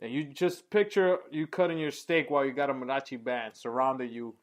And you just picture you cutting your steak while you got a mariachi band surrounding you.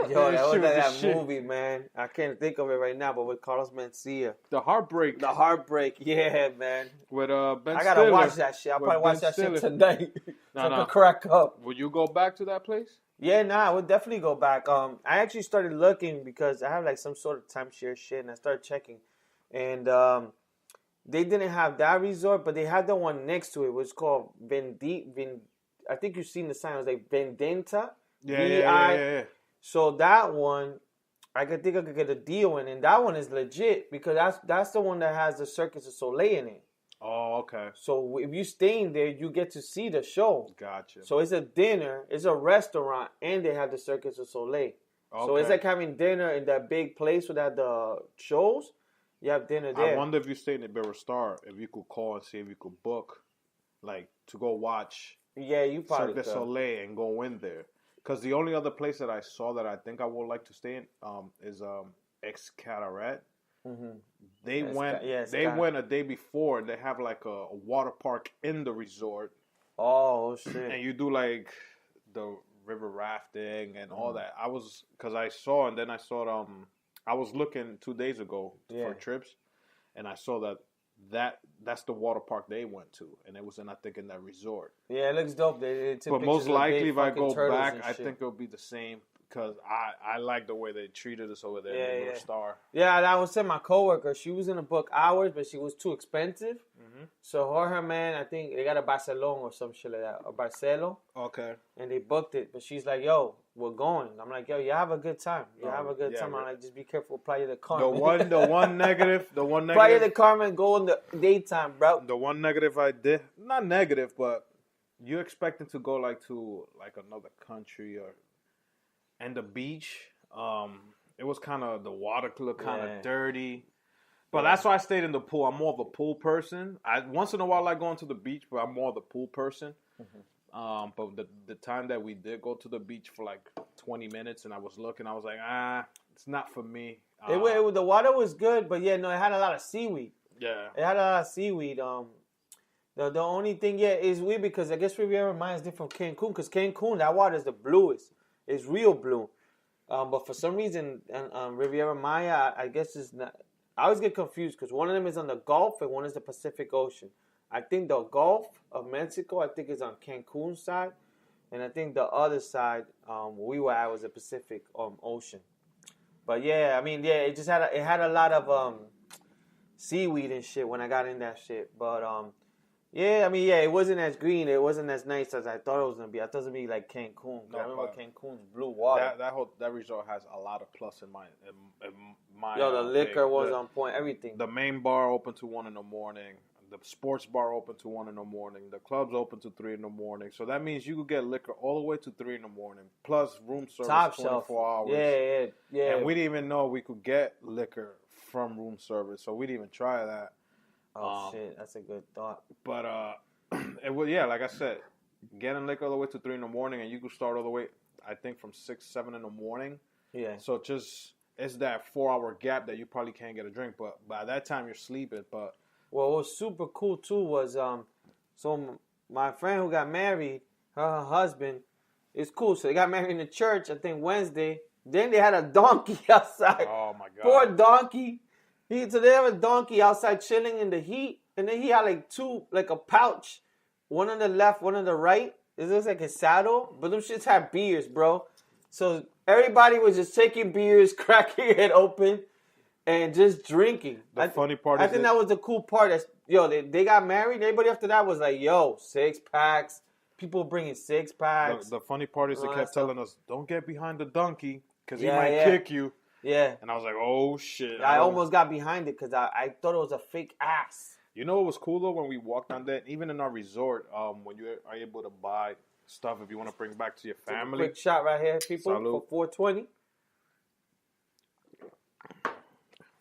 Yo, that was Shit like the that shit. movie, man. I can't think of it right now, but with Carlos Mencia. The Heartbreak. The Heartbreak, yeah, man. With Ben I gotta Stiller. watch that shit. I'll With probably watch Ben that Stiller. shit tonight. No, so I no. can crack up. Would you go back to that place? Yeah, I would definitely go back. I actually started looking because I have like some sort of timeshare shit, and I started checking, and they didn't have that resort, but they had the one next to it. It was called I think you've seen the sign. It was like Vendenta. Yeah. So that one, I could think I could get a deal in, and that one is legit because that's the one that has the Circus du Soleil in it. Oh, okay. So if you staying there, you get to see the show. Gotcha. So it's a dinner, it's a restaurant, and they have the Circus du Soleil. Okay. So it's like having dinner in that big place where they have the shows. You have dinner there. I wonder if you stayed in Iberostar, if you could call and see if you could book, like, to go watch. Yeah, you probably Cirque du Soleil and go in there. Because the only other place that I saw that I think I would like to stay in is Excataret. Mm-hmm. They went a day before. They have like a water park in the resort. Oh shit! And you do like the river rafting and all that. I was I saw I was looking 2 days ago for trips, and I saw that's the water park they went to, and it was in that resort. Yeah, it looks dope. But most likely, if I go back, I think it'll be the same because I like the way they treated us over there in Star. Yeah, I was saying my coworker, she was gonna book hours, but she was too expensive. Mm-hmm. So her man, I think they got a Barcelona or some shit like that, a Barcelo. Okay. And they booked it, but she's like, "Yo, we're going." I'm like, "Yo, you have a good time. Have a good time." I'm like, "Just be careful, Playa del Carmen." The one negative. Playa del Carmen, go in the daytime, bro. The one negative I did, not negative, but you expecting to go to another country and the beach. It was kind of the water looked kind of dirty. But that's why I stayed in the pool. I'm more of a pool person. I once in a while like going to the beach, but I'm more of the pool person. Mm-hmm. But the time that we did go to the beach for like 20 minutes, and I was looking, I was like, it's not for me. The water was good, but it had a lot of seaweed. Yeah, it had a lot of seaweed. The only thing is weird because I guess Riviera Maya is different from Cancun because Cancun that water is the bluest, it's real blue. But for some reason, Riviera Maya, I guess is not. I always get confused because one of them is on the Gulf and one is the Pacific Ocean. I think the Gulf of Mexico, I think, is on Cancun side, and I think the other side we were at was the Pacific Ocean. But it just had a lot of seaweed and shit when I got in that shit. But it wasn't as green, it wasn't as nice as I thought it was gonna be. I thought it was gonna be like Cancun. I remember Cancun's blue water. That resort has a lot of plus in my. The liquor was on point. Everything. The main bar open to 1 a.m. The sports bar open to 1 a.m. The club's open to 3 a.m. So that means you could get liquor all the way to 3 a.m. Plus room service Top 24 shelf. hours. Yeah. And we didn't even know we could get liquor from room service, so we didn't even try that. Oh shit, that's a good thought. But it was like I said, getting liquor all the way to 3 a.m. and you could start all the way, I think, from 6, 7 a.m. Yeah. So it's that 4-hour gap that you probably can't get a drink, but by that time you're sleeping. But what was super cool too was so my friend who got married, her husband, it's cool. So they got married in the church, I think Wednesday. Then they had a donkey outside. Oh my god! Poor donkey. So they have a donkey outside chilling in the heat, and then he had like a pouch, one on the left, one on the right. It looks like a saddle, but them shits had beers, bro. So everybody was just taking beers, cracking it open, and just drinking. Funny part I think that was the cool part. They got married. Everybody after that was like, 6-packs. People bringing 6-packs. The funny part is they kept telling us, don't get behind the donkey because he might kick you. Yeah. And I was like, oh, shit. I almost got behind it because I thought it was a fake ass. You know what was cool, though, when we walked on that? Even in our resort, when you are able to buy stuff if you want to bring back to your family. Quick shot right here, people, Salud. for 420.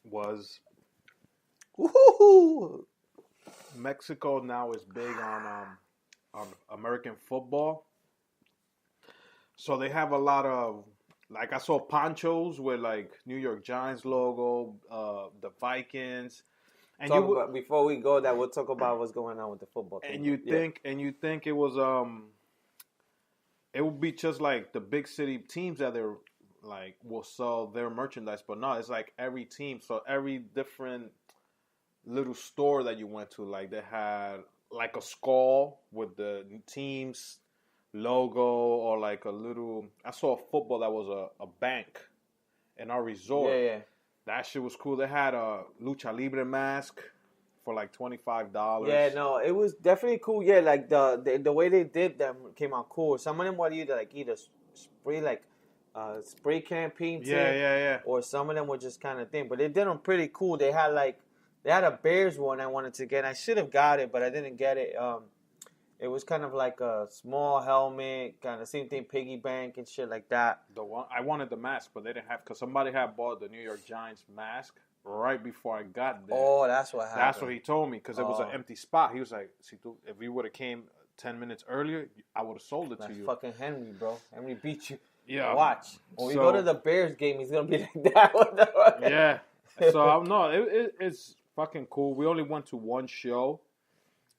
Was Woohoo! Mexico now is big on American football. So they have a lot of, like, I saw ponchos with like New York Giants logo, the Vikings, And before we go, that we'll talk about what's going on with the football team. And you think it was it would be just like the big city teams that they're like will sell their merchandise, but no, it's like every team. So every different little store that you went to, like they had like a skull with the team's logo, or like a little. I saw a football that was a bank in our resort. Yeah. That shit was cool. They had a lucha libre mask for like $25. Yeah, no, it was definitely cool. Yeah, like the way they did them came out cool. Some of them were either spray spray can painted. Yeah. Or some of them were just kind of thing. But they did them pretty cool. They had a Bears one I wanted to get. I should have got it, but I didn't get it. It was kind of like a small helmet, kind of same thing, piggy bank and shit like that. The one I wanted the mask, but they didn't have, because somebody had bought the New York Giants mask right before I got there. Oh, that's what happened. That's what he told me, because it was an empty spot. He was like, if we would have came 10 minutes earlier, I would have sold it to you. Fucking Henry, bro. Henry beat you. Yeah. Watch. When we go to the Bears game, he's going to be like that. Yeah. So, no, it's fucking cool. We only went to one show.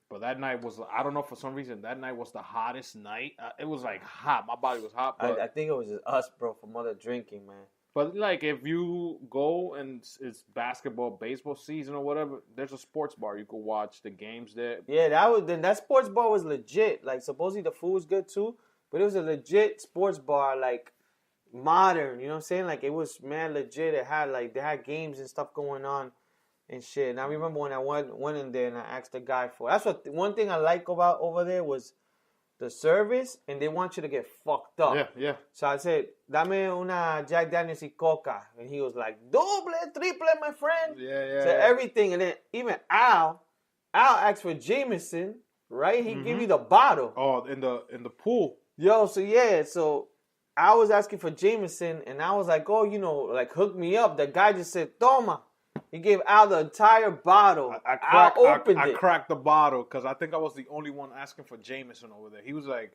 But that night was, I don't know, for some reason, that night was the hottest night. It was like hot. My body was hot. But I think it was just us, bro, from all the drinking, man. But like, if you go and it's basketball, baseball season or whatever, there's a sports bar. You could watch the games there. Yeah, that sports bar was legit. Like, supposedly the food was good too. But it was a legit sports bar, like, modern. You know what I'm saying? Like, it was, man, legit. They had games and stuff going on. And shit. And I remember when I went in there and I asked the guy for. That's one thing I like about over there was the service, and they want you to get fucked up. Yeah. So I said, "Dame una Jack Daniels y Coca," and he was like, "Doble, triple, my friend." Yeah. So everything, and then even Al asked for Jameson, right? He give you the bottle. Oh, in the pool. Yo, so I was asking for Jameson, and I was like, "Oh, like hook me up." The guy just said, "Toma." He gave Al the entire bottle. I cracked the bottle because I think I was the only one asking for Jameson over there. He was like,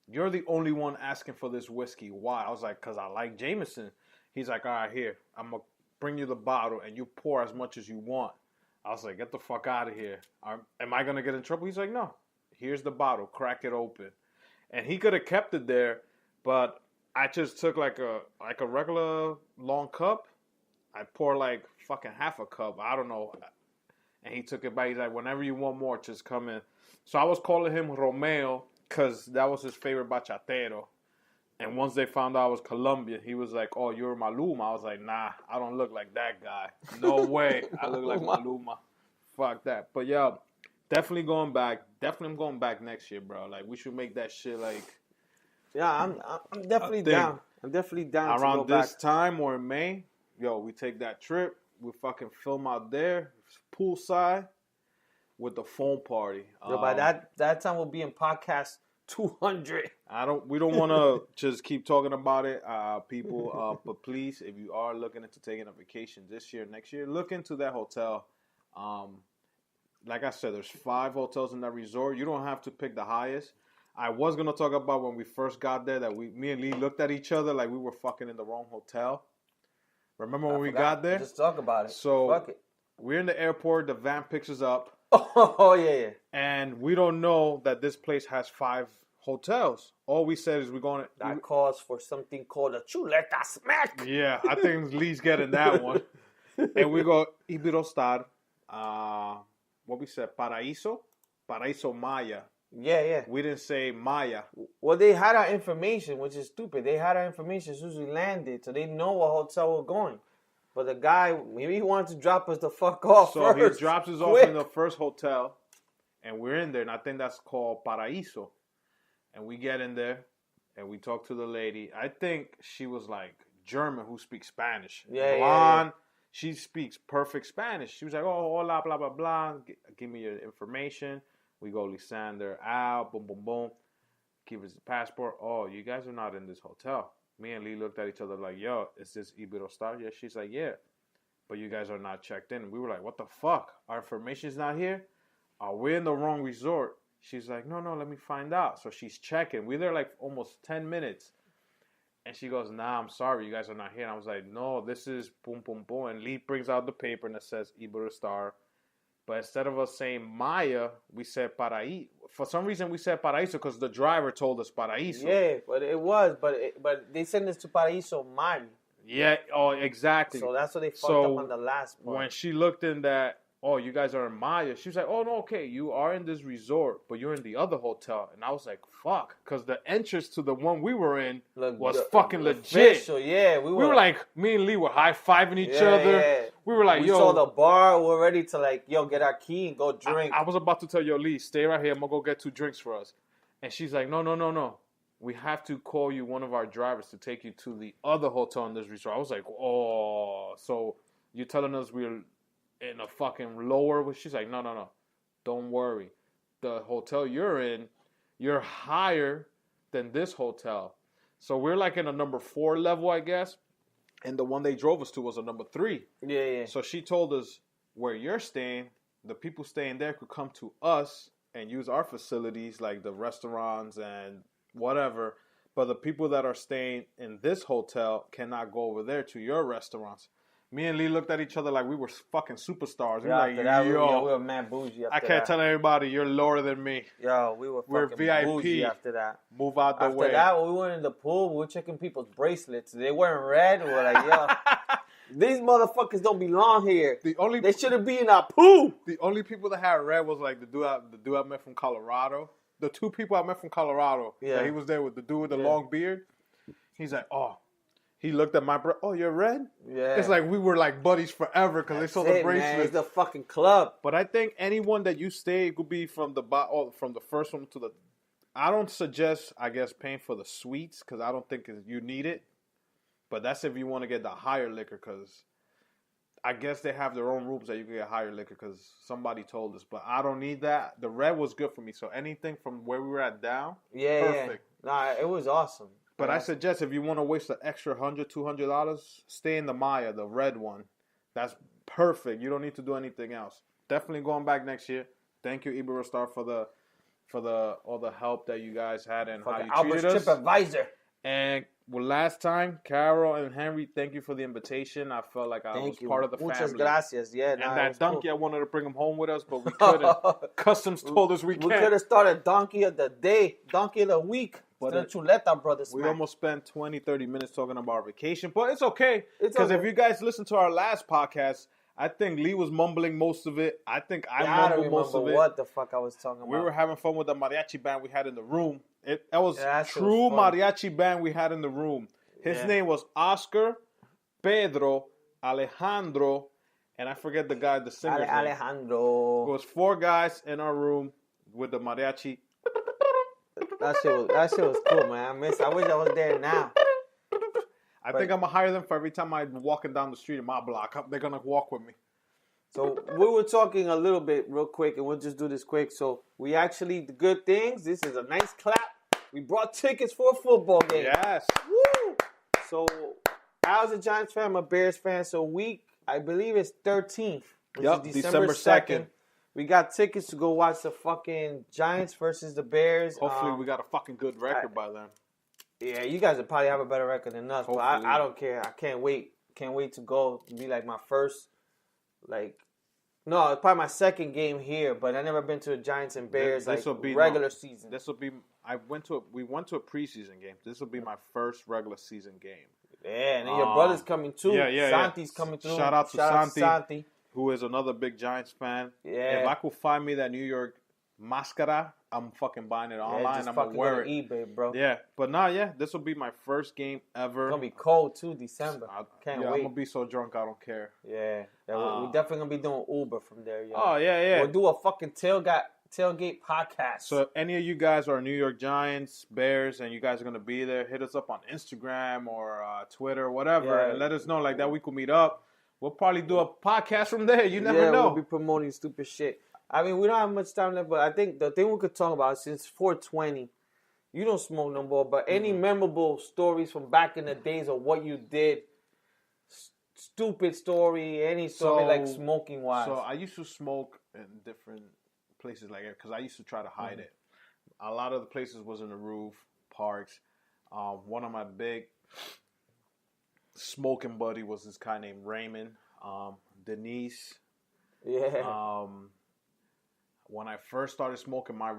"You're the only one asking for this whiskey. Why?" I was like, "Because I like Jameson." He's like, "All right, here. I'm going to bring you the bottle and you pour as much as you want." I was like, "Get the fuck out of here. Am I going to get in trouble?" He's like, "No. Here's the bottle. Crack it open." And he could have kept it there, but I just took like a regular long cup. I pour like fucking half a cup. I don't know. And he took it back. He's like, "Whenever you want more, just come in." So I was calling him Romeo because that was his favorite bachatero. And once they found out I was Colombian, he was like, "Oh, you're Maluma." I was like, "Nah, I don't look like that guy. No way. I look like Maluma. Fuck that." But yeah, definitely going back. Definitely I'm going back next year, bro. Like, we should make that shit like... Yeah, I'm definitely down. I'm definitely down around to go this time or in May. Yo, we take that trip. We fucking film out there, poolside, with the phone party. Yo, by that time we'll be in podcast 200. We don't want to just keep talking about it, people. But please, if you are looking into taking a vacation this year, next year, look into that hotel. Like I said, there's 5 hotels in that resort. You don't have to pick the highest. I was gonna talk about when we first got there that me and Lee looked at each other like we were fucking in the wrong hotel. Remember when we got there? Just talk about it. So fuck it. We're in the airport. The van picks us up. Oh yeah. And we don't know that this place has 5 hotels. All we said is we're going to... That calls for something called a chuleta smack. Yeah, I think Lee's getting that one. And we go, Iberostar, what we said, Paraíso Maya. Yeah. We didn't say Maya. Well, they had our information, which is stupid. They had our information as soon as we landed, so they know what hotel we're going. But the guy, maybe he wanted to drop us the fuck off so first. He drops us off in the first hotel, and we're in there, and I think that's called Paraíso. And we get in there, and we talk to the lady. I think she was like German who speaks Spanish. Yeah, Blonde. Yeah. She speaks perfect Spanish. She was like, "Oh, hola, blah, blah, blah. Give me your information." We go, Lysander, Al, boom, boom, boom. Give us the passport. "Oh, you guys are not in this hotel." Me and Lee looked at each other like, "Yo, is this Iberostar?" Yeah, she's like, "Yeah, but you guys are not checked in." We were like, "What the fuck? Our information's not here? Are we in the wrong resort?" She's like, no, let me find out. So she's checking. We're there like almost 10 minutes. And she goes, "Nah, I'm sorry, you guys are not here." And I was like, "No, this is boom, boom, boom." And Lee brings out the paper and it says Iberostar. But instead of us saying Maya, we said Paraíso. For some reason, we said Paraíso because the driver told us Paraíso. Yeah, but it was. But they sent us to Paraíso Mar. Yeah, oh, exactly. So that's what they fucked up on the last part. When she looked in that, oh, you guys are in Maya, she was like, oh, no, okay, you are in this resort, but you're in the other hotel. And I was like, fuck, because the entrance to the one we were in was fucking legit. Official, yeah. We were like, me and Lee were high-fiving each other. Yeah. We were like, we saw the bar. We're ready to like, get our key and go drink. I was about to tell yo, Lee, stay right here. I'm going to go get 2 drinks for us. And she's like, no. We have to call you one of our drivers to take you to the other hotel in this resort. I was like, oh, so you're telling us we're in a fucking lower? She's like, no. Don't worry. The hotel you're in, you're higher than this hotel. So we're like in a number 4 level, I guess. And the one they drove us to was a number 3. Yeah. So she told us where you're staying, the people staying there could come to us and use our facilities, like the restaurants and whatever. But the people that are staying in this hotel cannot go over there to your restaurants. Me and Lee looked at each other like we were fucking superstars. We were like, we were mad bougie after that. I can't tell everybody you're lower than me. Yo, we're VIP bougie after that. Move out the way. After that, when we went in the pool, we were checking people's bracelets. They weren't red. We were like, yo, these motherfuckers don't belong here. They shouldn't be in our pool. The only people that had red was like the dude I met from Colorado. The 2 people I met from Colorado. Yeah. He was there with the dude with the long beard. He's like, oh. He looked at my bro. Oh, you're red? Yeah. It's like we were like buddies forever because they saw the bracelet. Man. It's the fucking club. But I think anyone that you stay could be from the first one to the. I don't suggest, I guess, paying for the suites because I don't think you need it. But that's if you want to get the higher liquor because I guess they have their own rooms that you can get higher liquor because somebody told us. But I don't need that. The red was good for me. So anything from where we were at down, perfect. Yeah. Nah, it was awesome. But I suggest if you want to waste an extra $100, $200, stay in the Maya, the red one. That's perfect. You don't need to do anything else. Definitely going back next year. Thank you, Iberostar, for all the help that you guys had and how you treated us. Albert's Trip Advisor. And last time, Carol and Henry, thank you for the invitation. I felt like I was part of the family. Muchas gracias. Yeah, and that donkey, cool. I wanted to bring him home with us, but we couldn't. Customs told us we can't. We could have started Donkey of the Day, Donkey of the Week. But the Chuleta Brothers. We almost spent 20, 30 minutes talking about our vacation, but it's okay. Because if you guys listen to our last podcast, I think Lee was mumbling most of it. I think I mumbled most of it. What the fuck I was talking about. We were having fun with the mariachi band we had in the room. That was true mariachi band we had in the room. His name was Oscar, Pedro, Alejandro, and I forget the singer's name. Alejandro. It was 4 guys in our room with the mariachi. That shit was cool, man. I wish I was there now. I think I'm going to hire them for every time I'm walking down the street in my block. They're going to walk with me. So we were talking a little bit real quick, and we'll just do this quick. So we actually, the good things, this is a nice clap. We brought tickets for a football game. Yes. Woo! So I was a Giants fan, I'm a Bears fan. So I believe it's 13th. Yep, December 2nd. We got tickets to go watch the fucking Giants versus the Bears. Hopefully we got a fucking good record by then. Yeah, you guys will probably have a better record than us, hopefully. But I don't care. I can't wait. Can't wait to go. It'll be like my first, no, it's probably my second game here, but I never been to a Giants and Bears regular season. This will be. We went to a preseason game. This will be my first regular season game. Yeah, and then your brother's coming too. Yeah. Santi's coming through. Shout out to Santi, who is another big Giants fan. Yeah. If I could find me that New York mascara, I'm fucking buying it online. I'm gonna wear it. eBay, bro. Yeah, but this will be my first game ever. It's gonna be cold too, December. Can't wait. I'm gonna be so drunk I don't care. Yeah, we're definitely gonna be doing Uber from there. Yo. Oh yeah. We'll do a fucking tailgate podcast. So if any of you guys are New York Giants, Bears, and you guys are gonna be there, hit us up on Instagram or Twitter or whatever, and let us know that we could meet up. We'll probably do a podcast from there. You never know. We'll be promoting stupid shit. I mean, we don't have much time left, but I think the thing we could talk about, since 420, you don't smoke no more, but any memorable stories from back in the days of what you did, stupid story, any story like smoking-wise. So I used to smoke in different places like that because I used to try to hide it. A lot of the places was in the roof, parks. One of my big smoking buddy was this guy named Raymond. Denise. Yeah. when I first started smoking my